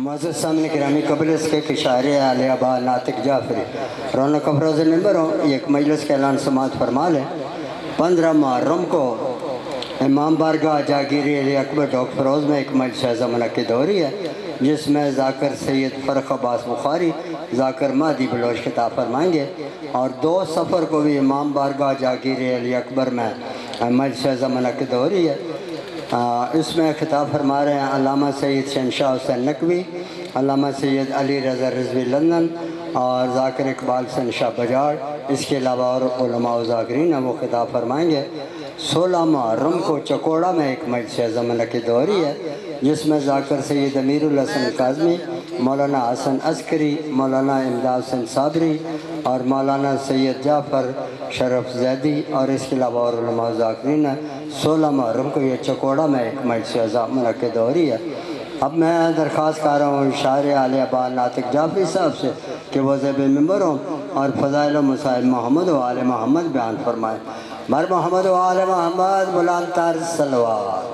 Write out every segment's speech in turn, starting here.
معزز سامنے گرامی قبل اس کے شاعر عالیہ با ناطق جعفری رونق افروز ممبر ہوں، یہ ایک مجلس کا اعلان سماعت فرما لیں۔ 15 محرم کو امام بارگاہ جاگیری علی اکبر ڈاک فروز میں ایک مجلس منعقد ہو رہی ہے، جس میں ذاکر سید فرخ عباس بخاری ذاکر مہدی بلوچ خطاب فرمائیں گے، اور 2 سفر کو بھی امام بارگاہ جاگیری علی اکبر میں مجلس منعقد ہو رہی ہے۔ اس میں خطاب فرما رہے ہیں علامہ سید شہنشاہ حسین نقوی، علامہ سید علی رضا رضوی لندن اور ذاکر اقبال حسین شاہ بجاڑ۔ اس کے علاوہ اور علماء و ذاکرین ہیں، وہ خطاب فرمائیں گے۔ 16 محرم کو چکوڑا میں ایک مجلس منعقد ہو رہی ہے، جس میں ذاکر سید امیر الحسن کاظمی، مولانا حسن عسکری، مولانا امداد حسین صابری اور مولانا سید جعفر شرف زیدی اور اس کے علاوہ اور علماء و ذاکرین ہیں۔ 16 محرم کو یہ چکوڑا میں ایک مجلس منعقد ہو رہی ہے۔ اب میں درخواست کر رہا ہوں شاعر عالیہ با ناطق جعفری صاحب سے کہ وہ زیب ممبر ہوں اور فضائل و مسائل محمد و آل محمد بیان فرمائیں۔ بر محمد و آل محمد بلند تر صلوات۔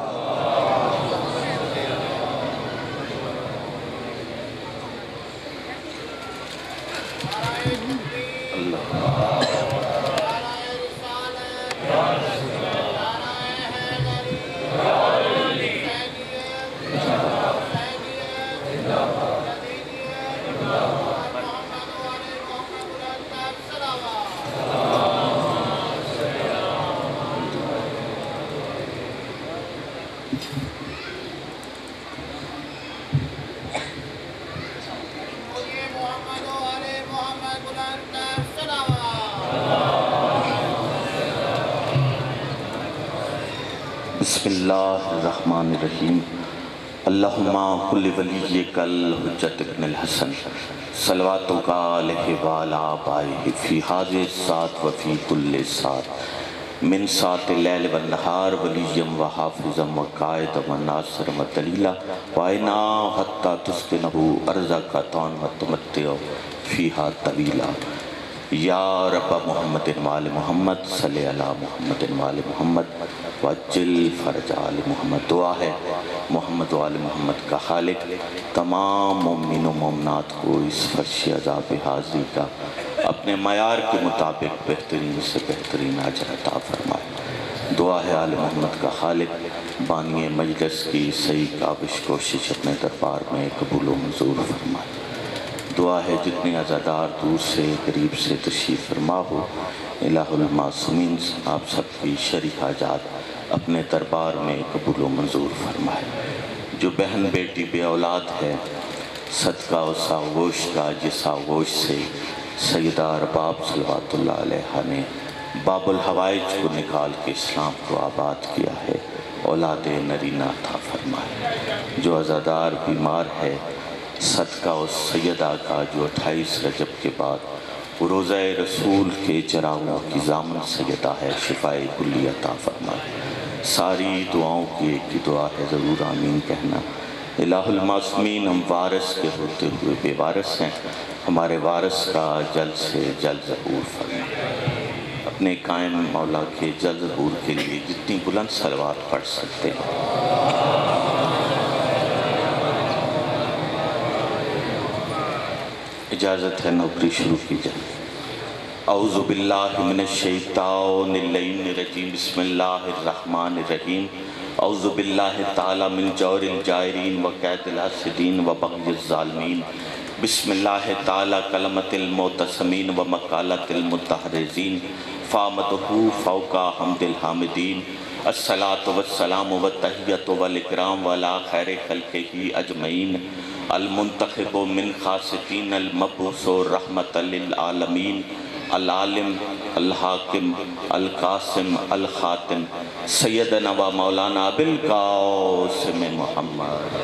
بسم اللہ الرحمن الرحیم۔ اللہم کل ولیک الحجت ابن الحسن صلواتک علیہ وعلی آبائہ فی حاضر الساعۃ وفی کل ساعۃ من ساعۃ اللیل والنہار ولیم وحافظم وقائدم وناصرم ودلیلہ وائنا حتی تسکنہ ارضک طوعا وتمتع فیہا طویلا۔ یا رب محمد وآل محمد صلی علی محمد وآل محمد وعجل فرج آل محمد۔ دعا ہے محمد وآل محمد کا خالق تمام مومنین و مومنات کو اس فرش عذاب حاضری کا اپنے معیار کے مطابق بہترین سے بہترین اجر عطا فرمائے۔ دعا ہے آل محمد کا خالق بانی مجلس کی صحیح کاوش کوشش اپنے دربار میں قبول و منظور فرمائے۔ دعا ہے جتنے عزادار دور سے قریب سے تشریف فرما ہو، الہ المعصومین آپ سب کی شرعی حاجات اپنے دربار میں قبول و منظور فرمائے۔ جو بہن بیٹی بے اولاد ہے، صدقہ و ساغوش کا جس آغوش سے سیدہ رباب صلوات اللہ علیہ نے باب الحوائج کو نکال کے اسلام کو آباد کیا ہے، اولاد نرینہ عطا فرمائے۔ جو عزادار بیمار ہے، صدقہ و سیدہ کا جو 28 رجب کے بعد روزہ رسول کے چراغوں کی ضامن سیدہ ہے، شفائے کلی عطا فرمائے۔ ساری دعاؤں کی ایک ہی دعا ہے، ضرور آمین کہنا۔ الہ المعصومین ہم وارث کے ہوتے ہوئے بے وارث ہیں، ہمارے وارث کا جلد سے جلد ظہور فرمائے۔ اپنے قائم مولا کے جلد ظہور کے لیے جتنی بلند صلوات پڑھ سکتے ہیں۔ اجازت ہے نوکری شروع کی جائے۔ اعوذ باللہ من الشیطان اللعین الرجیم، بسم اللہ الرحمن الرحیم۔ اعوذ باللہ تعالی من جور الجائرین وقید الحاسدین وبغی الظالمین۔ بسم اللہ تعالی کلمت المعتصمین ومقالت المتحرزین، فامدہ فوق حمد الحامدین۔ الصلاۃ والسلام والتحیۃ والاکرام علی خیر خلقہ اجمعین، المنتخب من خاصتین المبعوث رحمت للعالمین، العالم الحاکم القاسم الخاتم سیدنا و مولانا بالقاسم محمد۔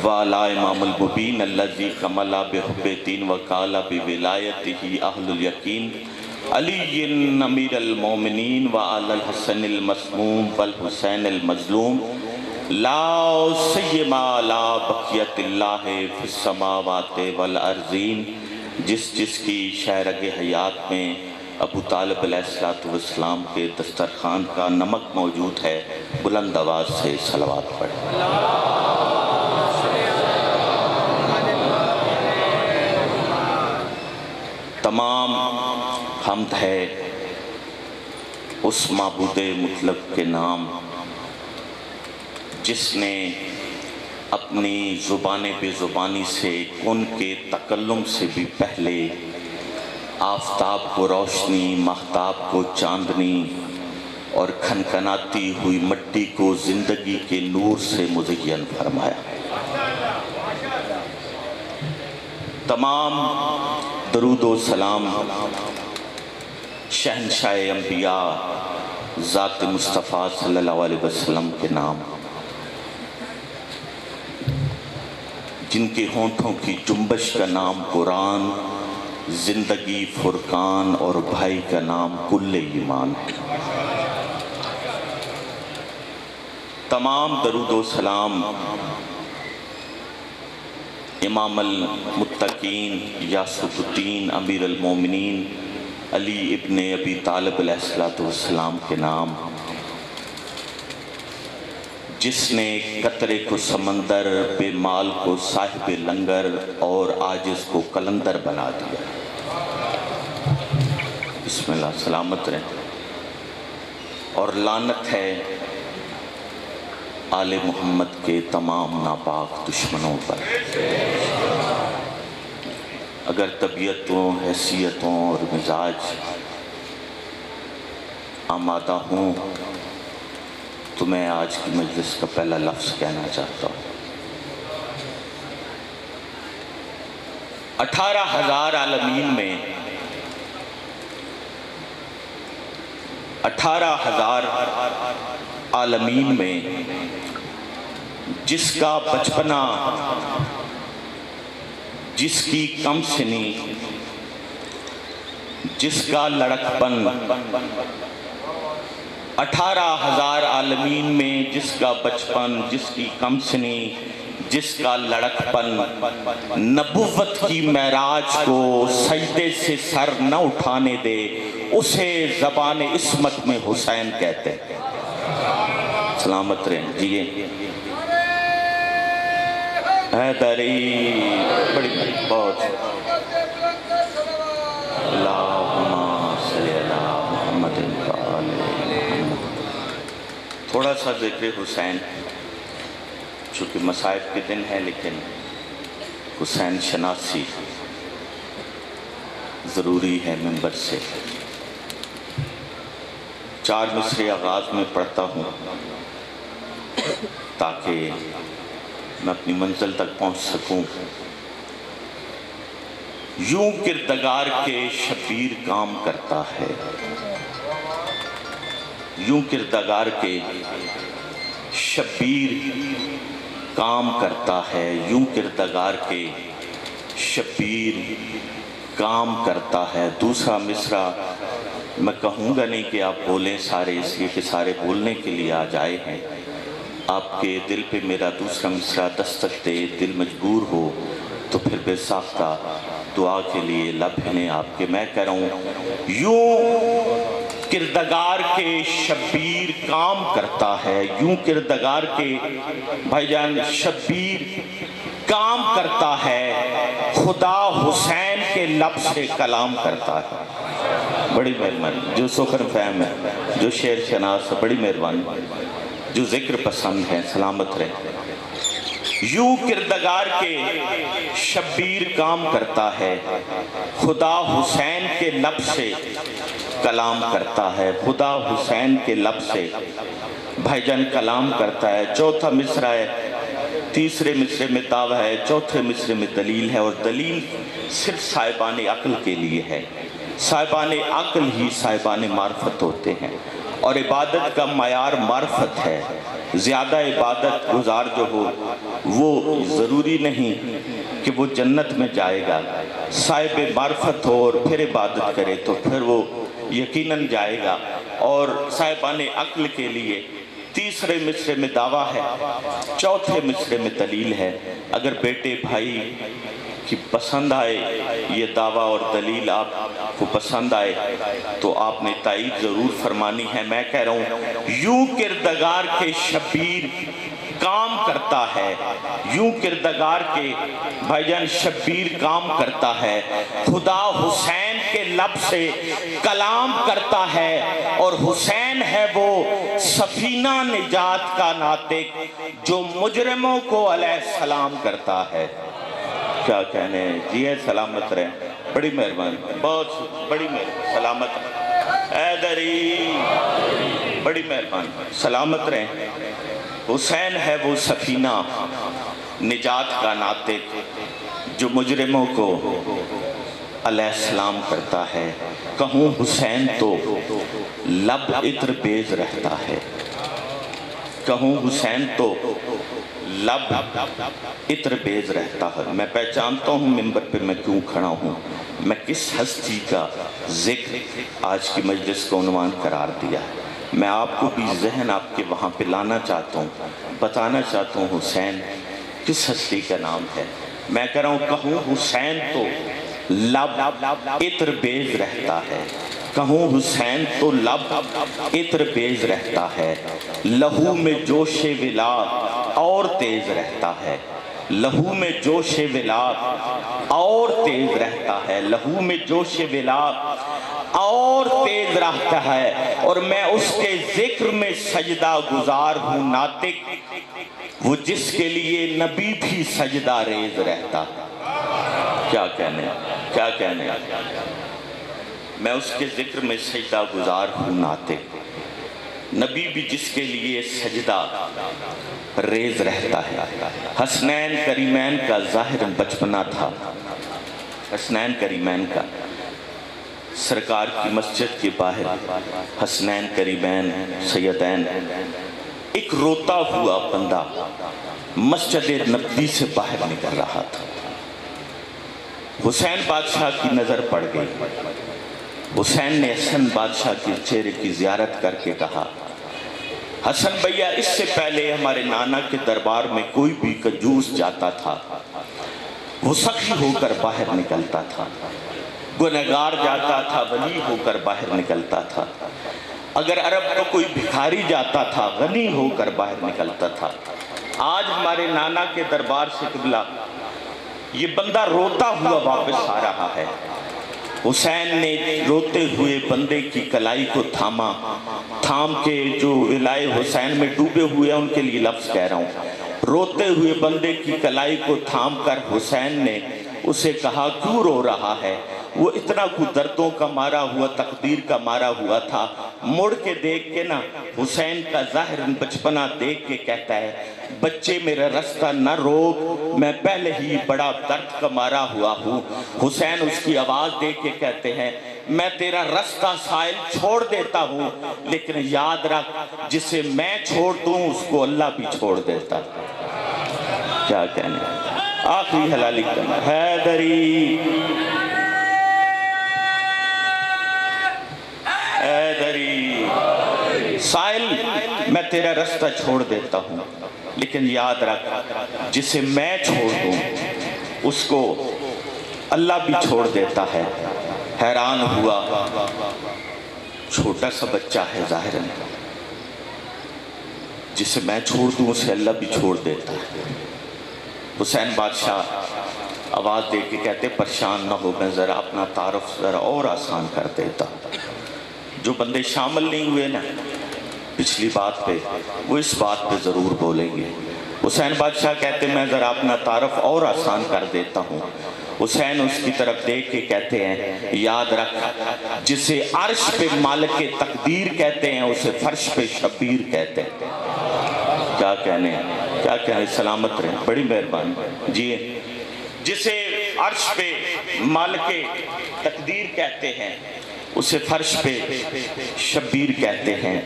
وعلی امام المبین الذی کمل بحب دین وقال بولایتہ اہل الیقین، علی امیر المومنین وعلی الحسن المسموم والحسین المظلوم، لا سیما لا بقیت اللہ فی السماوات والارضین۔ جس کی شہرگ حیات میں ابو طالب علیہ السلام کے دسترخوان کا نمک موجود ہے، بلند آواز سے صلوات پڑھیں۔ تمام حمد ہے اس معبود مطلق کے نام جس نے اپنی زبان بے زبانی سے کن کے تکلم سے بھی پہلے آفتاب کو روشنی، ماہتاب کو چاندنی اور کھنکھناتی ہوئی مٹی کو زندگی کے نور سے مزین فرمایا۔ تمام درود و سلام شہنشاہ انبیاء ذات مصطفیٰ صلی اللہ علیہ وسلم کے نام، جن کے ہونٹوں کی جنبش کا نام قرآن، زندگی فرقان اور بھائی کا نام کل ایمان ہے۔ تمام درود و سلام امام المتقین یاسر الدین امیر المومنین علی ابن ابی طالب علیہ السلام کے نام، جس نے قطرے کو سمندر، بے مال کو صاحب لنگر اور عاجز کو قلندر بنا دیا۔ بسم اللہ، سلامت رہیں۔ اور لعنت ہے آل محمد کے تمام ناپاک دشمنوں پر۔ اگر طبیعتوں، حیثیتوں اور مزاج آمادہ ہوں تو میں آج کی مجلس کا پہلا لفظ کہنا چاہتا ہوں۔ 18,000 عالمین میں 18,000 عالمین میں جس کا بچپنا، جس کی کم سنی، جس کا لڑکپن، 18,000 عالمین میں جس کا بچپن، جس کی کم سنی، جس کا لڑکپن نبوت کی معراج کو سجدے سے سر نہ اٹھانے دے، اسے زبان عصمت میں حسین کہتے ہیں۔ سلامت رہیں جیے۔ حیدری بڑی بہت اللہم صلی علی محمد وآل محمد۔ تھوڑا سا ذکر حسین، چونکہ مصائب کے دن ہے لیکن حسین شناسی ضروری ہے ممبر سے۔ 4 مصرے آغاز میں پڑھتا ہوں تاکہ میں اپنی منزل تک پہنچ سکوں۔ یوں کردگار کے شبیر کام کرتا ہے، یوں کردگار کے شبیر کام کرتا ہے، یوں کردگار کے شبیر کام کرتا ہے۔ دوسرا مصرع میں کہوں گا نہیں کہ آپ بولیں سارے، اس لیے کہ سارے بولنے کے لیے آ جائے ہیں۔ آپ کے دل پہ میرا دوسرا مصرع دستک دے، دل مجبور ہو تو پھر بے ساختہ دعا کے لیے لب ہیں آپ کے۔ میں کہہ رہا ہوں یوں کردگار کے شبیر کام کرتا ہے، یوں کردگار کے بھائی جان شبیر کام کرتا ہے، خدا حسین کے لب سے کلام کرتا ہے۔ بڑی مہربانی، جو سخن فہم ہے، جو شعر شناس ہے، بڑی مہربانی، جو ذکر پسند ہے، سلامت رہے۔ یوں کردگار کے شبیر کام کرتا ہے، خدا حسین کے لب سے کلام کرتا ہے، خدا حسین کے لب سے بھائی جان کلام کرتا ہے۔ چوتھا مصرع ہے، تیسرے مصرے میں دعویٰ ہے، چوتھے مصرے میں دلیل ہے، اور دلیل صرف صاحبان عقل کے لیے ہے۔ صاحبان عقل ہی صاحبان معرفت ہوتے ہیں، اور عبادت کا معیار معرفت ہے۔ زیادہ عبادت گزار جو ہو وہ ضروری نہیں کہ وہ جنت میں جائے گا۔ صاحب معرفت ہو اور پھر عبادت کرے تو پھر وہ یقیناً جائے گا۔ اور صاحبان عقل کے لیے تیسرے مصرے میں دعویٰ ہے، چوتھے مصرے میں دلیل ہے۔ اگر بیٹے بھائی کہ پسند آئے یہ دعویٰ اور دلیل آپ کو پسند آئے تو آپ نے تائید ضرور فرمانی ہے۔ میں کہہ رہا ہوں یوں کردگار کے شبیر کام کرتا ہے، یوں کردگار کے بھائی جان شبیر کام کرتا ہے، خدا حسین کے لب سے کلام کرتا ہے، اور حسین ہے وہ سفینہ نجات کا ناطق جو مجرموں کو علیہ السلام کرتا ہے۔ کیا کہنے ہیں جی، ہے سلامت رہیں، بڑی مہربانی، بہت بڑی مہربانی، سلامت ایدری، بڑی مہربانی، سلامت رہیں۔ حسین ہے وہ سفینہ نجات کا ناطق جو مجرموں کو علیہ السلام کرتا ہے۔ کہوں حسین تو لب عطر بیز رہتا ہے، کہوں حسین تو لب عطر بیز رہتا ہے۔ میں پہچانتا ہوں ممبر پہ میں کیوں کھڑا ہوں، میں کس ہستی کا ذکر آج کی مجلس کو عنوان قرار دیا ہے۔ میں آپ کو بھی ذہن آپ کے وہاں پہ لانا چاہتا ہوں، بتانا چاہتا ہوں حسین کس ہستی کا نام ہے۔ میں کہہ رہا ہوں کہوں حسین تو لب عطر بیز رہتا ہے، کہوں حسین تو لب عطر بیز رہتا ہے، لہو میں جوش ولاد اور تیز رہتا ہے، لہو میں جوش ولاد اور تیز رہتا ہے، لہو میں جوش ولاد اور تیز رہتا ہے، اور میں اس کے ذکر میں سجدہ گزار ہوں ناطق وہ جس کے لیے نبی بھی سجدہ ریز رہتا ہے۔ کیا کہنے، کیا کہنے، میں اس کے ذکر میں سجدہ گزار ہوں ناطق نبی بھی جس کے لیے سجدہ ریز رہتا ہے۔ حسنین کریمین کا ظاہر بچپنا تھا، حسنین کریمین کا سرکار کی مسجد کے باہر حسنین کریمین سیدین ایک روتا ہوا بندہ مسجد نبوی سے باہر نکل رہا تھا۔ حسین بادشاہ کی نظر پڑ گئی، حسین نے حسن بادشاہ کے چہرے کی زیارت کر کے کہا حسن بھیا اس سے پہلے ہمارے نانا کے دربار میں کوئی بھی کنجوس جاتا تھا وہ سخی ہو کر باہر نکلتا تھا، گنہگار جاتا تھا ولی ہو کر باہر نکلتا تھا، اگر عرب کا کوئی بھکاری جاتا تھا غنی ہو کر باہر نکلتا تھا۔ آج ہمارے نانا کے دربار سے قبلہ یہ بندہ روتا ہوا واپس آ رہا ہے۔ حسین نے روتے ہوئے بندے کی کلائی کو تھاما، تھام کے جو ولائے حسین میں ڈوبے ہوئے ہیں ان کے لیے لفظ کہہ رہا ہوں، روتے ہوئے بندے کی کلائی کو تھام کر حسین نے اسے کہا کیوں رو رہا ہے؟ وہ اتنا کو دردوں کا مارا ہوا تقدیر کا مارا ہوا تھا، مڑ کے دیکھ کے نا حسین کا ظاہر بچپنا دیکھ کے کہتا ہے بچے میرا رستہ نہ روک، میں پہلے ہی بڑا درد کا مارا ہوا ہوں۔ حسین اس کی آواز دیکھ کے کہتے ہیں میں تیرا رستہ سائل چھوڑ دیتا ہوں، لیکن یاد رکھ جسے میں چھوڑ دوں اس کو اللہ بھی چھوڑ دیتا ہے۔ کیا کہنے، آخری حلالی کرنا حیدری حیدری، سائل میں تیرا رستہ چھوڑ دیتا ہوں لیکن یاد رکھ جسے میں چھوڑ دوں اس کو اللہ بھی چھوڑ دیتا ہے۔ حیران ہوا، چھوٹا سا بچہ ہے ظاہراً، جسے میں چھوڑ دوں اسے اللہ بھی چھوڑ دیتا ہے۔ حسین بادشاہ آواز دے کے کہتے پریشان نہ ہو، میں ذرا اپنا تعارف ذرا اور آسان کر دیتا۔ جو بندے شامل نہیں ہوئے نا پچھلی بات پہ وہ اس بات پہ ضرور بولیں گے۔ حسین بادشاہ کہتے میں ذرا اپنا تعارف اور آسان کر دیتا ہوں۔ حسین اس کی طرف دیکھ کے کہتے ہیں یاد رکھ جسے عرش پہ مالک تقدیر کہتے ہیں اسے فرش پہ شبیر کہتے ہیں۔ کیا کہنے، کیا کہنے، سلامت رہیں، بڑی مہربانی جی۔ جسے عرش پہ مالک تقدیر کہتے ہیں اسے فرش پہ شبیر کہتے ہیں۔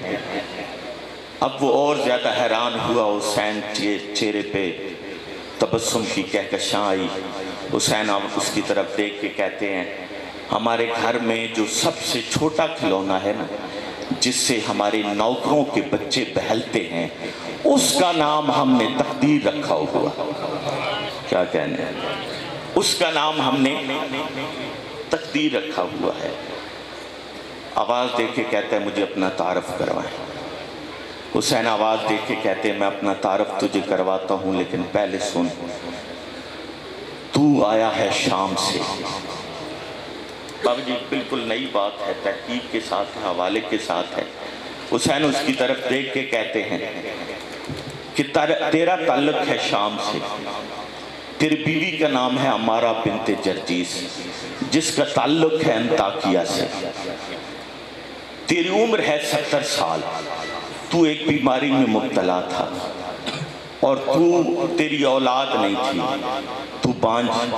اب وہ اور زیادہ حیران ہوا، حسین چہرے پہ تبسم کی کہکشاں آئی۔ حسین اب اس کی طرف دیکھ کے کہتے ہیں ہمارے گھر میں جو سب سے چھوٹا کھلونا ہے نا جس سے ہمارے نوکروں کے بچے بہلتے ہیں اس کا نام ہم نے تقدیر رکھا ہوا۔ کیا کہنے ہیں، اس کا نام ہم نے تقدیر رکھا ہوا ہے۔ آواز دے کے کہتا ہے مجھے اپنا تعارف کروائیں۔ حسین آواز دے کے کہتے ہیں میں اپنا تعارف تجھے کرواتا ہوں، لیکن پہلے سن، تو آیا ہے شام سے۔ بابا جی بالکل نئی بات ہے، تحقیق کے ساتھ ہے، حوالے کے ساتھ ہے۔ حسین اس کی طرف دیکھ کے کہتے ہیں کہ تیرا تعلق ہے شام سے، تیری بیوی کا نام ہے عمارہ بنت جرجیس، جس کا تعلق ہے انطاکیہ سے، تیری عمر ہے 70 سال، تو ایک بیماری میں مبتلا تھا اور تیری اولاد نہیں تھی، تو بانجھ،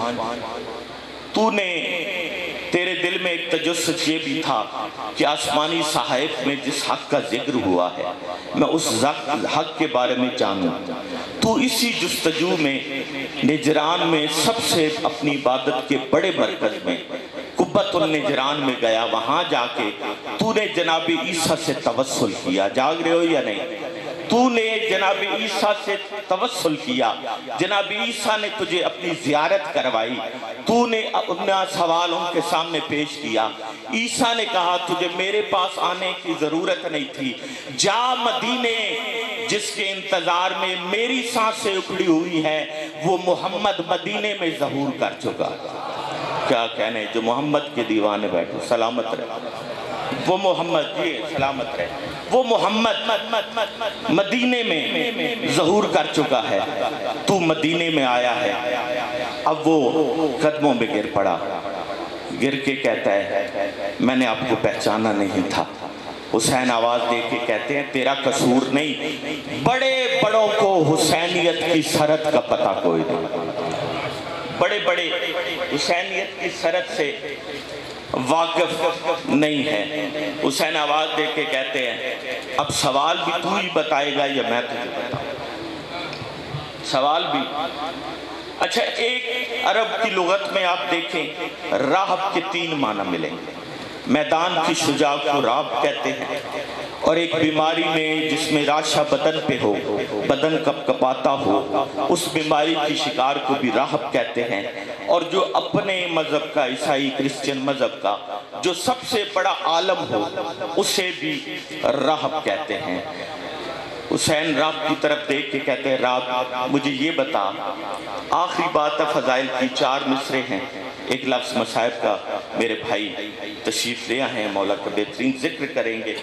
تو نے تیرے دل میں ایک تجسس یہ بھی تھا کہ آسمانی صحائف میں جس حق کا ذکر ہوا ہے میں اس حق کے بارے میں جانوں۔ تو اسی جستجو میں نجران میں سب سے اپنی عبادت کے بڑے مرکز میں قبۃ النجران میں گیا، وہاں جا کے تو نے جناب عیسیٰ سے توسل کیا۔ جاگ رہے ہو یا نہیں؟ تو نے جناب عیسیٰ سے توسل کیا، جناب عیسیٰ نے تجھے اپنی زیارت کروائی، تو نے اپنا سوال ان کے سامنے پیش کیا۔ عیسیٰ نے کہا تجھے میرے پاس آنے کی ضرورت نہیں تھی، جا مدینے، جس کے انتظار میں میری سانسیں اکھڑی ہوئی ہیں، وہ محمد مدینے میں ظہور کر چکا۔ کیا کہنے، جو محمد کے دیوانے بیٹھو، سلامت رہے، وہ محمد، جی سلامت رہے، وہ محمد مدینے میں ظہور کر چکا ہے، تو مدینے میں آیا ہے۔ اب وہ قدموں میں گر پڑا، گر کے کہتا ہے میں نے آپ کو پہچانا نہیں تھا۔ حسین آواز دے کے کہتے ہیں تیرا قصور نہیں، بڑے بڑوں کو حسینیت کی سرحد کا پتہ کوئی نہیں، بڑے بڑے حسینیت کی سرحد سے واقف نہیں ہے۔ حسین آواز دے کے کہتے ہیں اب سوال بھی تو ہی بتائے گا یا میں تجھے بتاؤں؟ سوال بھی اچھا، ایک عرب کی لغت میں آپ دیکھیں راہب کے 3 معنی ملیں گے۔ میدان کی شجاع کو راہب کہتے ہیں، اور ایک بیماری میں جس میں راشہ بدن پہ ہو، بدن کپ کپاتا ہو، اس بیماری کی شکار کو بھی راہب کہتے ہیں، اور جو اپنے مذہب کا، عیسائی کرسچن مذہب کا جو سب سے بڑا عالم ہو اسے بھی راہب کہتے ہیں۔ حسین راہب کی طرف دیکھ کے کہتے ہیں راہب مجھے یہ بتا، آخری بات فضائل کی 4 مصرے ہیں، ایک لفظ مصائب کا میرے بھائی تشریف لے آئے ہیں، مولا کا بہترین ذکر کریں گے۔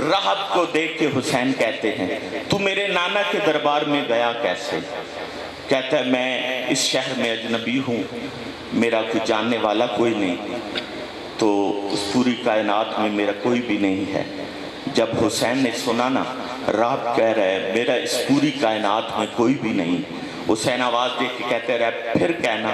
راہب کو دیکھ کے حسین کہتے ہیں تو میرے نانا کے دربار میں گیا کیسے؟ کہتا ہے میں اس شہر میں اجنبی ہوں، میرا کوئی جاننے والا کوئی نہیں، تو اس پوری کائنات میں میرا کوئی بھی نہیں ہے۔ جب حسین نے سنا نا راہب کہہ رہا ہے میرا اس پوری کائنات میں کوئی بھی نہیں، حسین آواز دے کے کہتے رہے پھر کہنا۔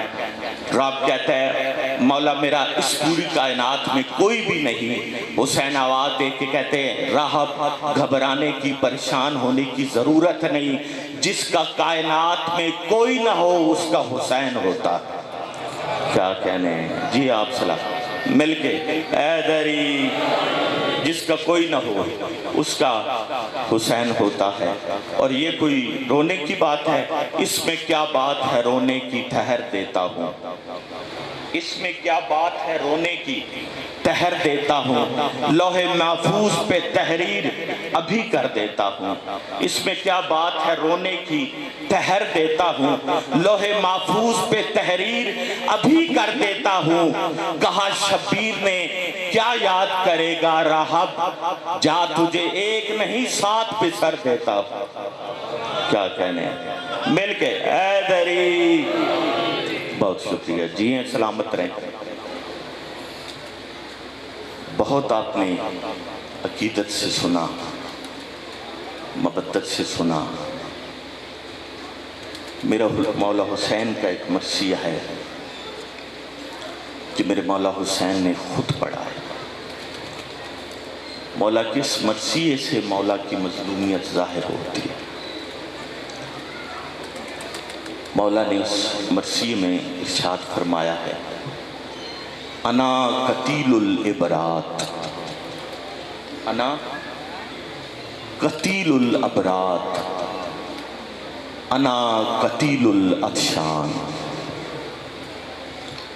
راہب کہتا ہے مولا میرا اس پوری کائنات میں کوئی بھی نہیں۔ حسین آواز دے کے کہتے ہیں راہب گھبرانے کی، پریشان ہونے کی ضرورت نہیں، جس کا کائنات میں کوئی نہ ہو اس کا حسین ہوتا۔ کیا کہنے، جی آپ سلام مل کے ایدری، جس کا کوئی نہ ہو اس کا حسین ہوتا ہے۔ اور یہ کوئی رونے کی بات ہے؟ اس میں کیا بات ہے رونے کی، ٹھہر دیتا ہوں۔ اس میں کیا بات ہے رونے کی، ٹھہر دیتا ہوں، لوح محفوظ پہ تحریر ابھی کر دیتا ہوں۔ اس میں کیا بات ہے رونے کی، ٹھہر دیتا ہوں، لوح محفوظ پہ تحریر ابھی کر دیتا ہوں۔ کہا شبیر نے کیا یاد کرے گا راہب، جا تجھے ایک نہیں 7 پہ سر دیتا ہوں۔ کیا کہنے، مل کے ایدری، بہت شکریہ، جی ہیں سلامت رہیں۔ بہت آپ نے عقیدت سے سنا، مبدت سے سنا۔ میرا مولا حسین کا ایک مرثیہ ہے کہ میرے مولا حسین نے خود پڑھا ہے۔ مولا کے اس مرثیے سے مولا کی مظلومیت ظاہر ہوتی ہے۔ مولا نے اس مرثیے میں ارشاد فرمایا ہے انا قتیل العبرات، انا قتیل الابرات، انا قتیل العطشان،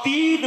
3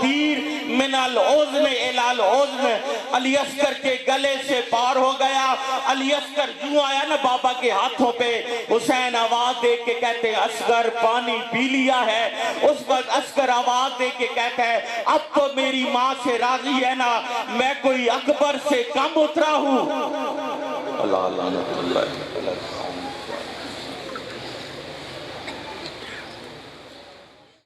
تیر من العزم الی العزم علی اصغر کے گلے سے پار ہو گیا. علی اصغر یوں آیا نا بابا کے ہاتھوں پہ. حسین آواز دے کے کہتے ہیں اصغر پانی پی لیا ہے. اس وقت اصغر آواز دے کے کہتا ہے اب تو میری ماں سے راضی ہے نا, میں کوئی اکبر سے کم اترا ہوں. اللہ اللہ